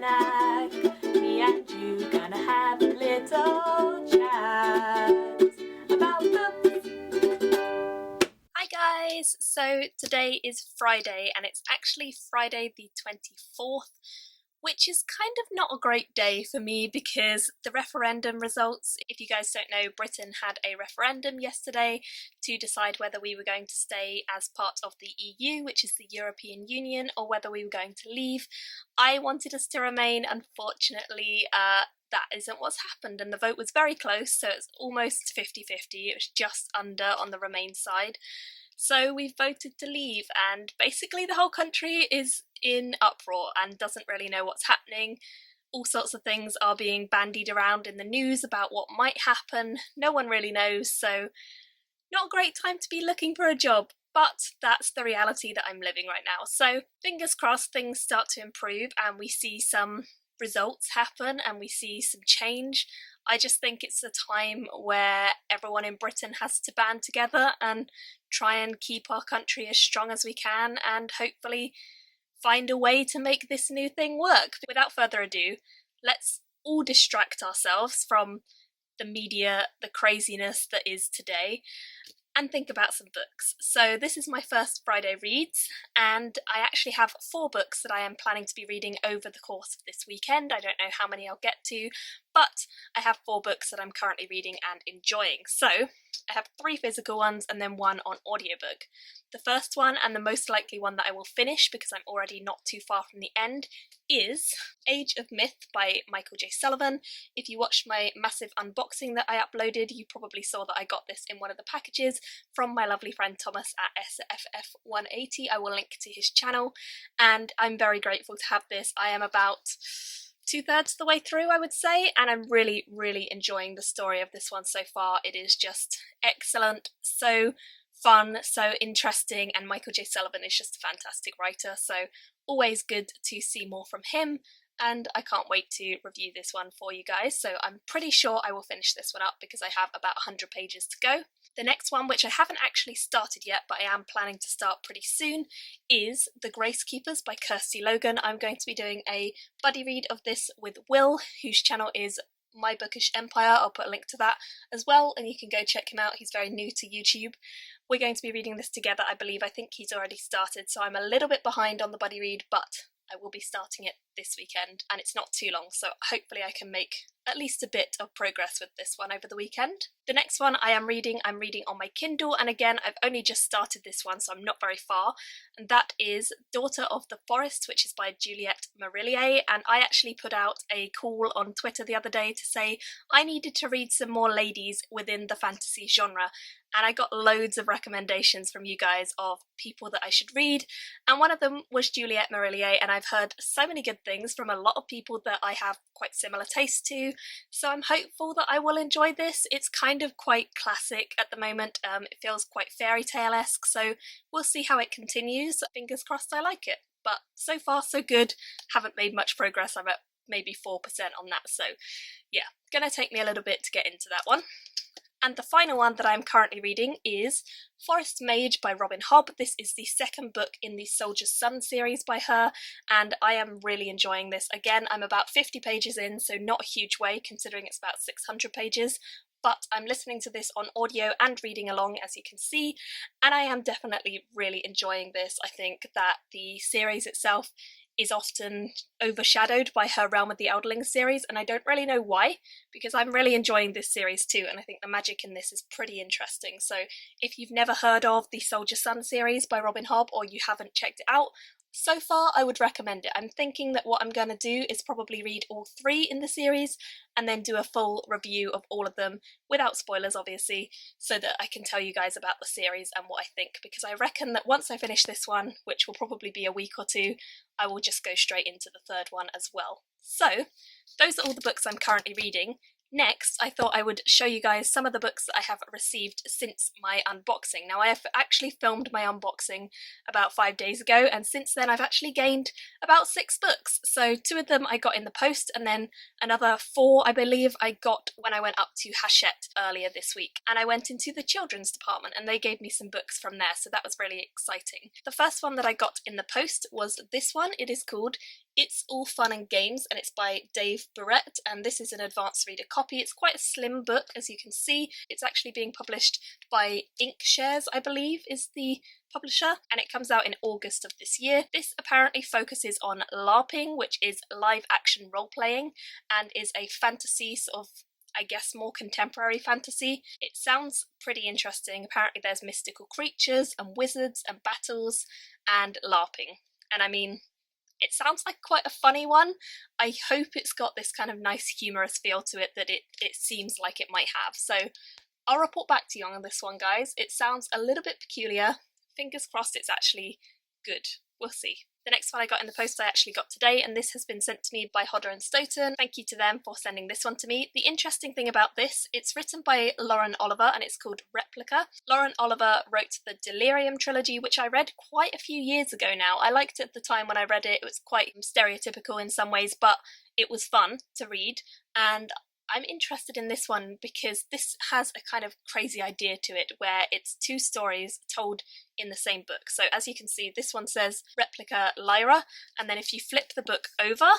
snack. Me and you gonna have a little chat about books. Hi guys! So today is Friday and it's actually Friday the 24th, which is kind of not a great day for me because the referendum results, if you guys don't know, Britain had a referendum yesterday to decide whether we were going to stay as part of the EU, which is the European Union, or whether we were going to leave. I wanted us to remain. Unfortunately, that isn't what's happened, and the vote was very close, so it's almost 50-50. It was just under on the Remain side. So we've voted to leave, and basically the whole country is in uproar and doesn't really know what's happening. All sorts of things are being bandied around in the news about what might happen. No one really knows, so not a great time to be looking for a job, but that's the reality that I'm living right now. So fingers crossed things start to improve and we see some results happen and we see some change. I just think it's a time where everyone in Britain has to band together and try and keep our country as strong as we can and hopefully find a way to make this new thing work. Without further ado, let's all distract ourselves from the media, the craziness that is today, and think about some books. So this is my first Friday reads, and I actually have 4 books that I am planning to be reading over the course of this weekend. I don't know how many I'll get to, but I have 4 books that I'm currently reading and enjoying. So I have 3 physical ones and then 1 on audiobook. The first one, and the most likely one that I will finish because I'm already not too far from the end, is Age of Myth by Michael J. Sullivan. If you watched my massive unboxing that I uploaded, you probably saw that I got this in one of the packages from my lovely friend Thomas at SFF180. I will link to his channel, and I'm very grateful to have this. I am about 2/3 the way through, I would say, and I'm really enjoying the story of this one so far. It is just excellent, so fun, so interesting, and Michael J. Sullivan is just a fantastic writer, so always good to see more from him, and I can't wait to review this one for you guys. So I'm pretty sure I will finish this one up because I have about 100 pages to go. The next one, which I haven't actually started yet, but I am planning to start pretty soon, is The GRACEKEEPERS by Kirsty Logan. I'm going to be doing a buddy read of this with Will, whose channel is My Bookish Empire. I'll put a link to that as well, and you can go check him out. He's very new to YouTube. We're going to be reading this together, I believe. I think he's already started, so I'm a little bit behind on the buddy read, but I will be starting it this weekend, and it's not too long, so hopefully I can make at least a bit of progress with this one over the weekend. The next one I'm reading on my Kindle, and again, I've only just started this one, so I'm not very far, and that is Daughter of the Forest, which is by Juliet MARILLER, and I actually put out a call on Twitter the other day to say I needed to read some more ladies within the fantasy genre, and I got loads of recommendations from you guys of people that I should read, and one of them was Juliet MARILLER, and I've heard so many good things from a lot of people that I have quite similar taste to, so I'm hopeful that I will enjoy this. It's kind of quite classic at the moment, it feels quite fairy tale-esque, so we'll see how it continues. Fingers crossed I like it, but so far so good. Haven't made much progress, I'm at maybe 4% on that, so yeah, gonna take me a little bit to get into that one. And the final one that I'm currently reading is Forest Mage by Robin Hobb. This is the second book in the Soldier's Son series by her, and I am really enjoying this. Again, I'm about 50 pages in, so not a huge way considering it's about 600 pages, but I'm listening to this on audio and reading along, as you can see, and I am definitely really enjoying this. I think that the series itself is often overshadowed by her Realm of the Elderlings series, and I don't really know why, because I'm really enjoying this series too, and I think the magic in this is pretty interesting. So if you've never heard of the Soldier's Son series by Robin Hobb, or you haven't checked it out, so far I would recommend it. I'm thinking that what I'm going to do is probably read all 3 in the series and then do a full review of all of them, without spoilers obviously, so that I can tell you guys about the series and what I think, because I reckon that once I finish this one, which will probably be a week or 2, I will just go straight into the 3rd one as well. So those are all the books I'm currently reading. Next, I thought I would show you guys some of the books that I have received since my unboxing. Now, I have actually filmed my unboxing about 5 days ago, and since then I've actually gained about 6 books. So 2 of them I got in the post, and then another 4, I believe, I got when I went up to Hachette earlier this week. And I went into the children's department, and they gave me some books from there, so that was really exciting. The first one that I got in the post was this one. It is called It's All Fun and Games, and it's by Dave Barrett, and this is an advanced reader copy. It's quite a slim book, as you can see. It's actually being published by Inkshares, I believe, is the publisher, and it comes out in August of this year. This apparently focuses on LARPing, which is live action role-playing, and is a fantasy sort of, I guess, more contemporary fantasy. It sounds pretty interesting. Apparently there's mystical creatures and wizards and battles and LARPing. And I mean, it sounds like quite a funny one. I hope it's got this kind of nice humorous feel to it that it seems like it might have. So I'll report back to you on this one, guys. It sounds a little bit peculiar. Fingers crossed it's actually good. We'll see. The next one I got in the post I actually got today, and this has been sent to me by Hodder and Stoughton. Thank you to them for sending this one to me. The interesting thing about this, it's written by Lauren Oliver and it's called Replica. Lauren Oliver wrote the Delirium trilogy, which I read quite a few years ago now. I liked it at the time when I read it. It was quite stereotypical in some ways, but it was fun to read, and I'm interested in this one because this has a kind of crazy idea to it where it's two stories told in the same book. So as you can see, this one says Replica Lyra, and then if you flip the book over,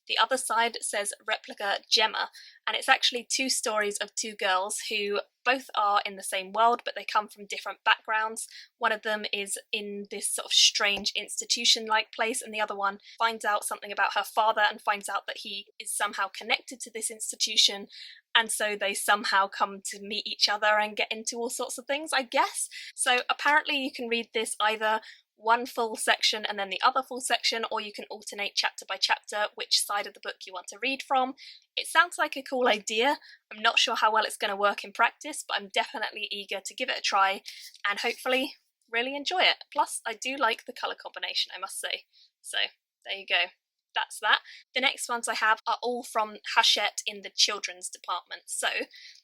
the other side says Replica Gemma, and it's actually two stories of two girls who both are in the same world, but they come from different backgrounds. One of them is in this sort of strange institution-like place, and the other one finds out something about her father and finds out that he is somehow connected to this institution, and so they somehow come to meet each other and get into all sorts of things, I guess. So apparently you can read this either one full section and then the other full section, or you can alternate chapter by chapter which side of the book you want to read from. It sounds like a cool idea. I'm not sure how well it's going to work in practice, but I'm definitely eager to give it a try and hopefully really enjoy it. Plus, I do like the colour combination, I must say. So, there you go. That's that. The next ones I have are all from Hachette in the children's department. So,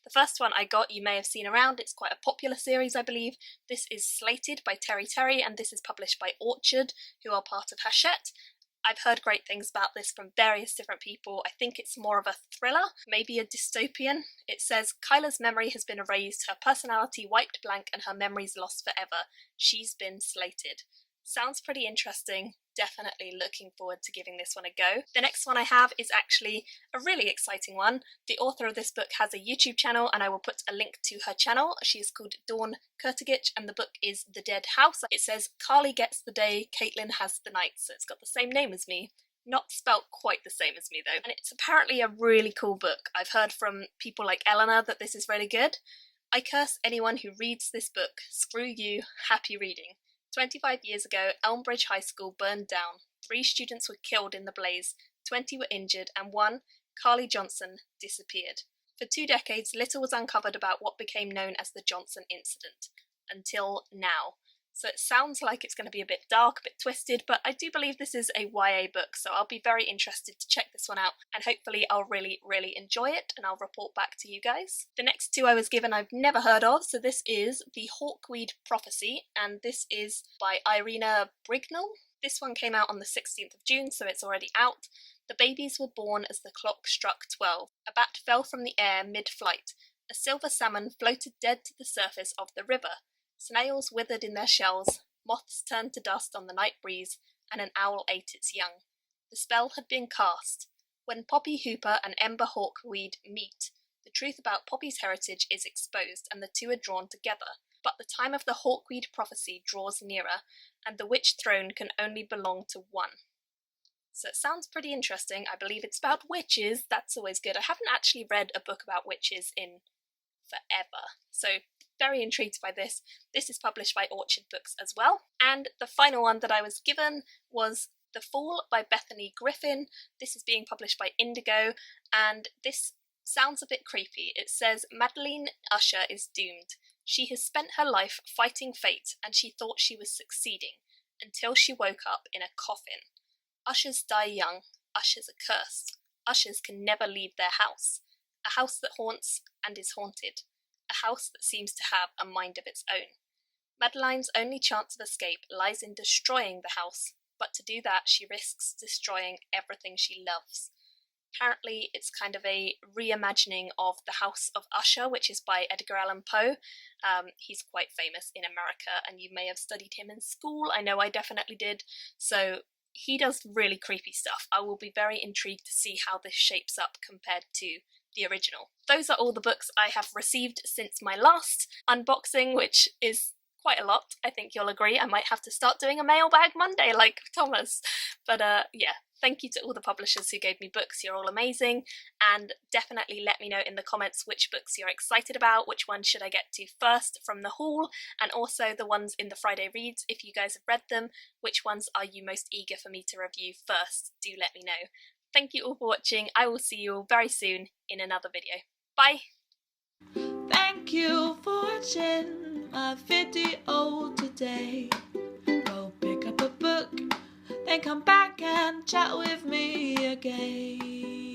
the first one I got you may have seen around. It's quite a popular series, I believe. This is Slated by Terry, and this is published by Orchard, who are part of Hachette. I've heard great things about this from various different people. I think it's more of a thriller, maybe a dystopian. It says, Kyla's memory has been erased, her personality wiped blank, and her memories lost forever. She's been slated. Sounds pretty interesting. Definitely looking forward to giving this one a go. The next one I have is actually a really exciting one. The author of this book has a YouTube channel, and I will put a link to her channel. She is called Dawn KURTAGICH, and the book is The Dead House. It says, Carly gets the day, Caitlin has the night, so it's got the same name as me. Not spelt quite the same as me though. And it's apparently a really cool book. I've heard from people like Eleanor that this is really good. I curse anyone who reads this book. Screw you, happy reading. 25 years ago, Elmbridge High School burned down. 3 students were killed in the blaze, 20 were injured, and one, Carly Johnson, disappeared. For 2 decades, little was uncovered about what became known as the Johnson incident. Until now. So it sounds like it's going to be a bit dark, a bit twisted, but I do believe this is a YA book, so I'll be very interested to check this one out, and hopefully I'll really enjoy it, and I'll report back to you guys. The next 2 I was given I've never heard of, so this is The HAWKWEED Prophecy, and this is by IRENA BRIGNULL. This one came out on the 16th of June, so it's already out. The babies were born as the clock struck 12. A bat fell from the air mid-flight. A silver salmon floated dead to the surface of the river. Snails withered in their shells, moths turned to dust on the night breeze, and an owl ate its young. The spell had been cast. When Poppy Hooper and Ember Hawkweed meet, the truth about Poppy's heritage is exposed, and the two are drawn together. But the time of the Hawkweed prophecy draws nearer, and the witch throne can only belong to one. So it sounds pretty interesting. I believe it's about witches. That's always good. I haven't actually read a book about witches in forever, so very intrigued by this. This is published by Orchard Books as well. And the final one that I was given was The Fall by Bethany Griffin. This is being published by Indigo, and this sounds a bit creepy. It says, Madeline Usher is doomed. She has spent her life fighting fate, and she thought she was succeeding, until she woke up in a coffin. Ushers die young. Ushers are cursed. Ushers can never leave their house. A house that haunts and is haunted. A house that seems to have a mind of its own. Madeline's only chance of escape lies in destroying the house, but to do that she risks destroying everything she loves. Apparently it's kind of a reimagining of The House of Usher, which is by Edgar Allan Poe. He's quite famous in America, and you may have studied him in school. I know I definitely did. So he does really creepy stuff. I will be very intrigued to see how this shapes up compared to the original. Those are all the books I have received since my last unboxing, which is quite a lot. I think you'll agree. I might have to start doing a mailbag Monday like Thomas. But yeah, thank you to all the publishers who gave me books. You're all amazing. And definitely let me know in the comments which books you're excited about, which ones should I get to first from the haul, and also the ones in the Friday reads, if you guys have read them, which ones are you most eager for me to review first? Do let me know. Thank you all for watching. I will see you all very soon in another video. Bye! Thank you for watching my video today. Go pick up a book, then come back and chat with me again.